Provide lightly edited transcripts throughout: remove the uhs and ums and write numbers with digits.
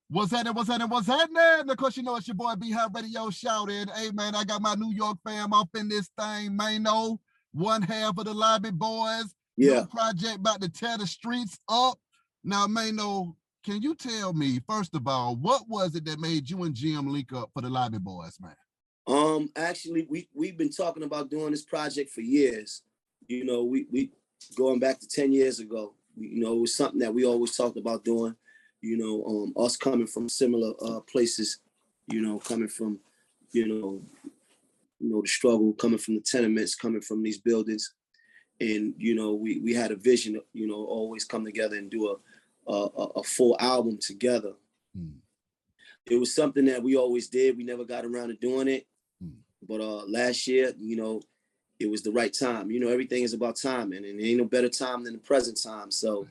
What's happening? Of course, you know it's your boy B-High Radio shouting. Hey man, I got my New York fam up in this thing. MAINO, one half of the Lobby Boys. Yeah. New project about to tear the streets up. Now, MAINO, can you tell me, first of all, what was it that made you and Jim link up for the Lobby Boys, man? Actually, we've been talking about doing this project for years. You know, we going back to 10 years ago. It was something that we always talked about doing. Us coming from similar places, coming from, the struggle, coming from the tenements, coming from these buildings. And, we had a vision, always come together and do a full album together. It was something that we always did. We never got around to doing it. But last year, it was the right time. Everything is about timing, and there ain't no better time than the present time. So,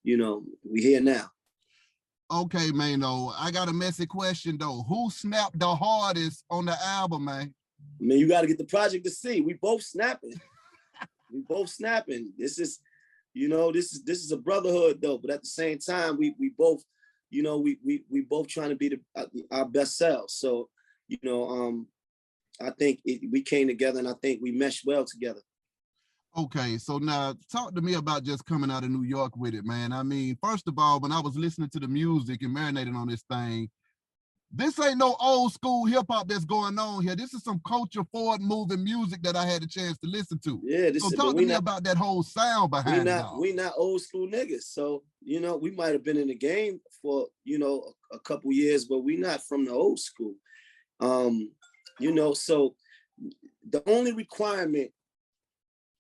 we here now. Okay, MAINO, I got a messy question though. Who snapped the hardest on the album, man? Man, you got to get the project to see. We both snapping. We both snapping. This is a brotherhood though. But at the same time, we both, we both trying to be our best selves. So, I think we came together, and I think we meshed well together. Okay, so now talk to me about just coming out of New York with it, man. I mean, first of all, when I was listening to the music and marinating on this thing, this ain't no old school hip hop that's going on here. This is some culture forward moving music that I had a chance to listen to. Yeah, so talk to me about that whole sound behind it. We not old school niggas. So, we might have been in the game for, a couple years, but we not from the old school. So the only requirement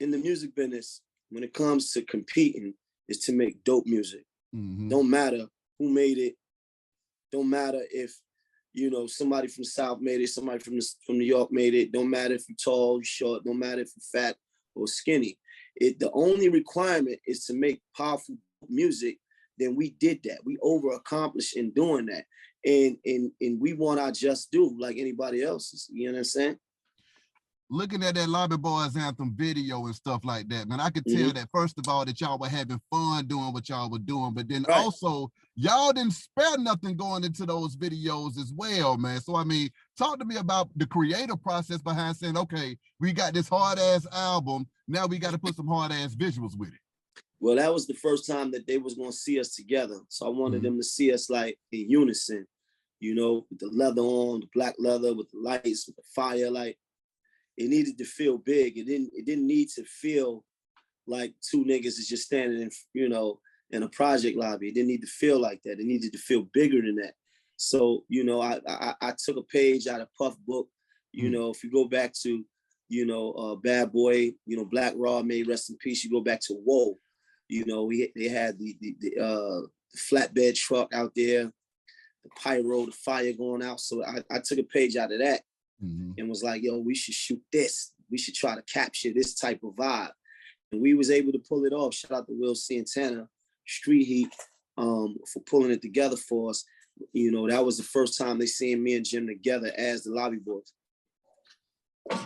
in the music business when it comes to competing is to make dope music. Don't matter who made it. Don't matter if, somebody from the South made it, somebody from New York made it. Don't matter if you're tall, you're short. Don't matter if you're fat or skinny. The only requirement is to make powerful music. Then we did that. We over-accomplished in doing that. And we want our just due like anybody else's. You know what I'm saying? Looking at that Lobby Boys anthem video and stuff like that, man, I could tell that first of all that y'all were having fun doing what y'all were doing, but then also y'all didn't spare nothing going into those videos as well, man. So I mean, talk to me about the creative process behind saying, okay, we got this hard ass album, now we got to put some hard ass visuals with it. Well, that was the first time that they was gonna see us together, so I wanted them to see us like in unison, with the leather on, the black leather, with the lights, with the fire, like. It needed to feel big. It didn't need to feel like two niggas is just standing in, in a project lobby. It didn't need to feel like that. It needed to feel bigger than that. So, I took a page out of Puff book. If you go back to, Bad Boy, Black Raw, may rest in peace. You go back to Whoa, they had the flatbed truck out there, the pyro, the fire going out. So I took a page out of that. And was like, yo, we should shoot this. We should try to capture this type of vibe. And we was able to pull it off. Shout out to Will Santana, Street Heat, for pulling it together for us. That was the first time they seen me and Jim together as the Lobby Boys.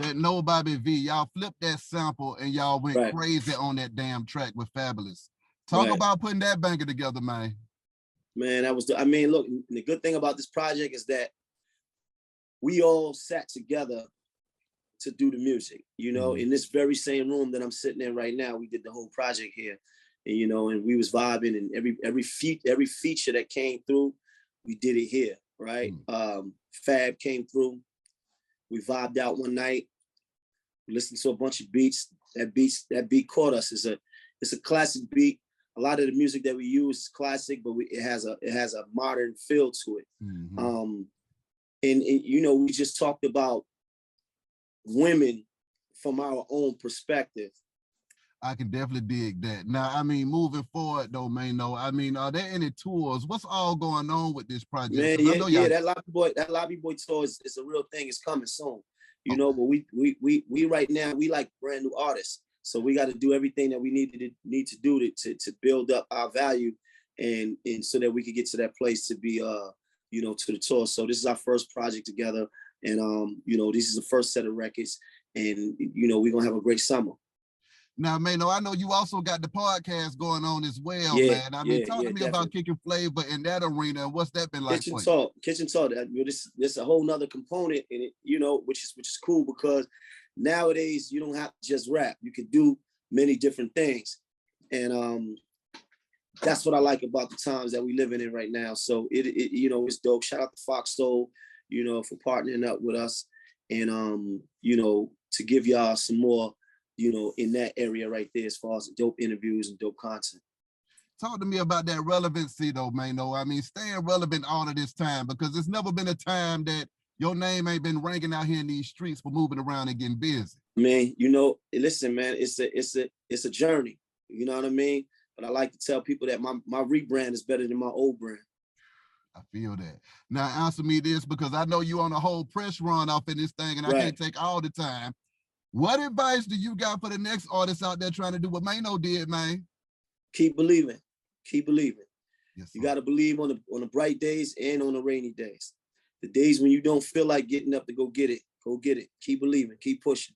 That Nobody V, y'all flipped that sample and y'all went crazy on that damn track with Fabulous. Talk about putting that banger together, man. Man, that was look, the good thing about this project is that we all sat together to do the music, in this very same room that I'm sitting in right now. We did the whole project here, and, and we was vibing, and every feature that came through, we did it here, right? Fab came through. We vibed out one night. We listened to a bunch of beats. That beat caught us. It's a classic beat. A lot of the music that we use is classic, but it has a modern feel to it. And we just talked about women from our own perspective. I can definitely dig that. Now, I mean, moving forward though, MAINO, I mean, are there any tours? What's all going on with this project? Man, that Lobby Boy tour is a real thing. It's coming soon. But we right now, we like brand new artists. So we got to do everything that we need to do to build up our value and so that we could get to that place to be to the tour. So this is our first project together, and this is the first set of records, and we're gonna have a great summer. Now, Maino, I know you also got the podcast going on as well, Yeah, man. I mean, talk to me definitely. about kicking flavor in that arena and what's that been like Kitchen for you? talk, kitchen talk. This a whole nother component in it, you know, which is cool because nowadays you don't have to just rap. You can do many different things, and that's what I like about the times that we living in right now. So it you know, it's dope. Shout out to Fox Soul, you know, for partnering up with us, and you know, to give y'all some more, you know, in that area right there as far as dope interviews and dope content. Talk to me about that relevancy though, Maino. I mean, staying relevant all of this time, because there's never been a time that your name ain't been ringing out here in these streets for moving around and getting busy. Man, you know, listen, man, it's a journey. You know what I mean? But I like to tell people that my rebrand is better than my old brand. I feel that. Now answer me this, because I know you on a whole press run off in this thing, and I can't take all the time. What advice do you got for the next artists out there trying to do what Maino did, man? Keep believing. Keep believing. Yes, you got to believe on the bright days and on the rainy days. The days when you don't feel like getting up to go get it, go get it. Keep believing. Keep pushing.